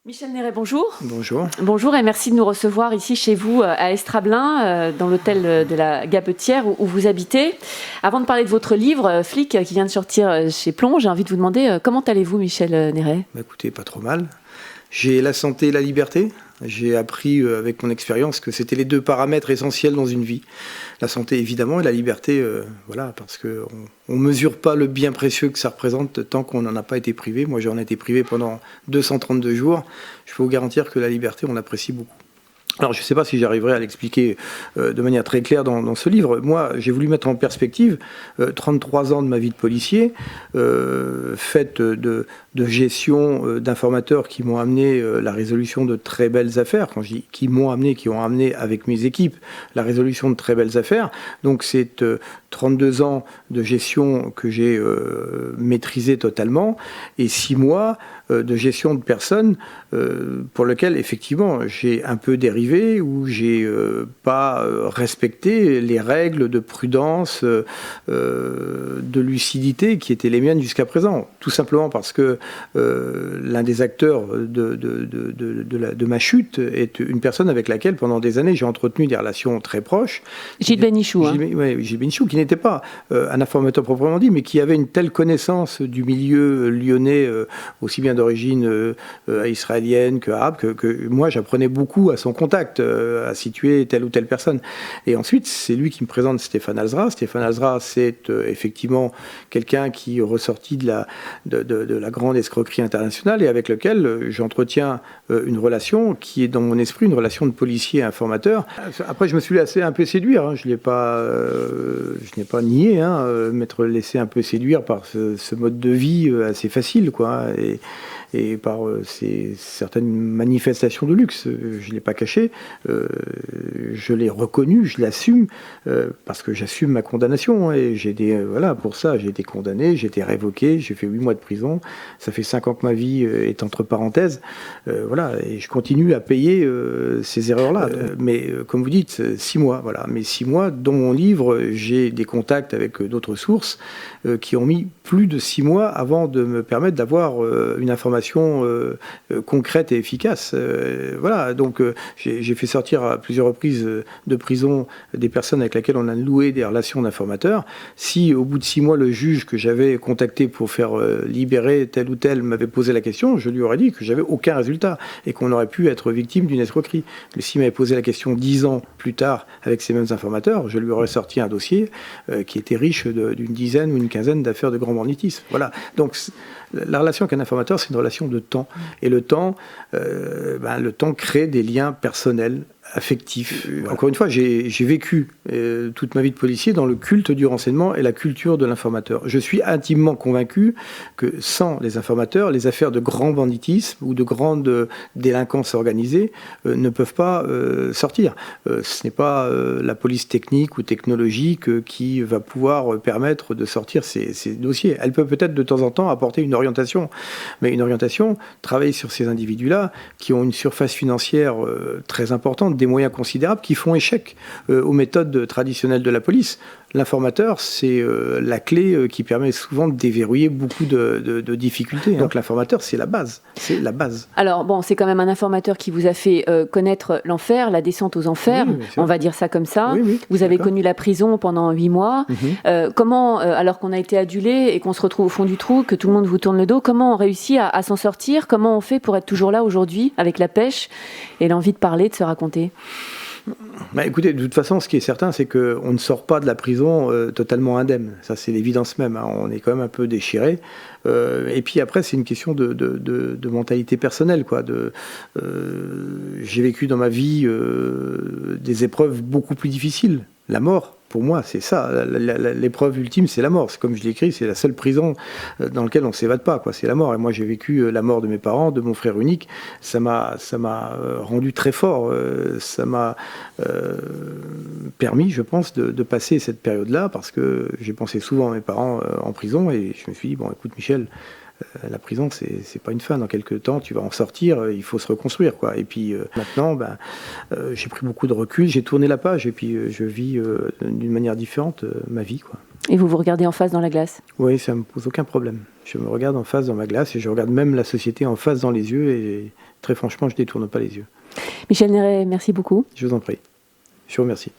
Michel Néret, bonjour. Bonjour. Bonjour et merci de nous recevoir ici chez vous à Estrablin, dans l'hôtel de la Gabetière où vous habitez. Avant de parler de votre livre, Flic, qui vient de sortir chez Plomb, j'ai envie de vous demander comment allez-vous, Michel Néret ? Écoutez, pas trop mal. J'ai la santé et la liberté. J'ai appris avec mon expérience que c'était les deux paramètres essentiels dans une vie. La santé, évidemment, et la liberté, voilà, parce qu'on ne mesure pas le bien précieux que ça représente tant qu'on n'en a pas été privé. Moi, j'en ai été privé pendant 232 jours. Je peux vous garantir que la liberté, on l'apprécie beaucoup. Alors, je ne sais pas si j'arriverai à l'expliquer de manière très claire dans ce livre. Moi, j'ai voulu mettre en perspective 33 ans de ma vie de policier, faite de gestion d'informateurs qui m'ont amené la résolution de très belles affaires. Quand je dis qui m'ont amené, qui ont amené avec mes équipes la résolution de très belles affaires. Donc, c'est 32 ans de gestion que j'ai maîtrisé totalement et 6 mois de gestion de personnes pour lesquelles, effectivement, j'ai un peu dérivé, où j'ai pas respecté les règles de prudence, de lucidité qui étaient les miennes jusqu'à présent. Tout simplement parce que l'un des acteurs de ma chute est une personne avec laquelle, pendant des années, j'ai entretenu des relations très proches. Gilles Bénichou. Gilles Bénichou, qui n'était pas un informateur proprement dit, mais qui avait une telle connaissance du milieu lyonnais, aussi bien d'origine israélienne qu'arabe, que moi, j'apprenais beaucoup à son contact, à situer telle ou telle personne. Et ensuite, c'est lui qui me présente Stéphane Alzra. Stéphane Alzra, c'est effectivement quelqu'un qui est ressorti de la grande escroquerie internationale et avec lequel j'entretiens une relation qui est dans mon esprit une relation de policier informateur. Après, je me suis laissé un peu séduire. Hein. Je n'ai pas nié, m'être laissé un peu séduire par ce mode de vie assez facile, quoi. Et par certaines manifestations de luxe. Je ne l'ai pas caché, je l'ai reconnu, je l'assume, parce que j'assume ma condamnation. Et pour ça, j'ai été condamné, j'ai été révoqué, j'ai fait 8 mois de prison. Ça fait 5 ans que ma vie est entre parenthèses. Et je continue à payer ces erreurs-là. Mais comme vous dites, 6 mois. Voilà. Mais 6 mois, dans mon livre, j'ai des contacts avec d'autres sources qui ont mis plus de 6 mois avant de me permettre d'avoir une information concrète et efficace. Donc j'ai fait sortir à plusieurs reprises de prison des personnes avec lesquelles on a noué des relations d'informateurs. Si au bout de 6 mois, le juge que j'avais contacté pour faire libérer tel ou tel m'avait posé la question, je lui aurais dit que j'avais aucun résultat et qu'on aurait pu être victime d'une escroquerie. Mais s'il m'avait posé la question 10 ans plus tard avec ces mêmes informateurs, je lui aurais sorti un dossier qui était riche d'une dizaine ou une quinzaine d'affaires de grand banditisme. Voilà. Donc la relation avec un informateur, c'est une relation de temps. Et le temps crée des liens personnels, affectifs. Voilà. Encore une fois, j'ai vécu toute ma vie de policier dans le culte du renseignement et la culture de l'informateur. Je suis intimement convaincu que sans les informateurs, les affaires de grand banditisme ou de grande délinquance organisée ne peuvent pas sortir. Ce n'est pas la police technique ou technologique qui va pouvoir permettre de sortir ces dossiers. Elle peut peut-être de temps en temps apporter une orientation, mais une orientation travaille sur ces individus-là qui ont une surface financière très importante, des moyens considérables qui font échec aux méthodes traditionnelles de la police. L'informateur, c'est la clé qui permet souvent de déverrouiller beaucoup de difficultés. Donc l'informateur, c'est la base. C'est la base. Alors bon, c'est quand même un informateur qui vous a fait connaître l'enfer, la descente aux enfers, oui, on va dire ça comme ça. Oui, vous avez connu la prison pendant 8 mois. Comment, alors qu'on a été adulé et qu'on se retrouve au fond du trou, que tout le monde vous tourne le dos, comment on réussit à s'en sortir ? Comment on fait pour être toujours là aujourd'hui, avec la pêche et l'envie de parler, de se raconter ? Écoutez, de toute façon, ce qui est certain, c'est qu'on ne sort pas de la prison totalement indemne. Ça, c'est l'évidence même. Hein. On est quand même un peu déchiré. Et puis après, c'est une question de mentalité personnelle, quoi. J'ai vécu dans ma vie des épreuves beaucoup plus difficiles. La mort, pour moi, c'est ça. L'épreuve ultime, c'est la mort. C'est comme je l'ai écrit, c'est la seule prison dans laquelle on ne s'évade pas, quoi. C'est la mort. Et moi, j'ai vécu la mort de mes parents, de mon frère unique. Ça m'a rendu très fort. Ça m'a permis, je pense, de passer cette période-là, parce que j'ai pensé souvent à mes parents en prison, et je me suis dit, bon, écoute, Michel, la prison, c'est pas une fin. Dans quelques temps, tu vas en sortir, il faut se reconstruire, quoi. Et puis maintenant, j'ai pris beaucoup de recul, j'ai tourné la page, et puis je vis d'une manière différente ma vie, quoi. Et vous vous regardez en face dans la glace? Oui, ça ne me pose aucun problème. Je me regarde en face dans ma glace et je regarde même la société en face dans les yeux et très franchement, je ne détourne pas les yeux. Michel Néret, merci beaucoup. Je vous en prie. Je vous remercie.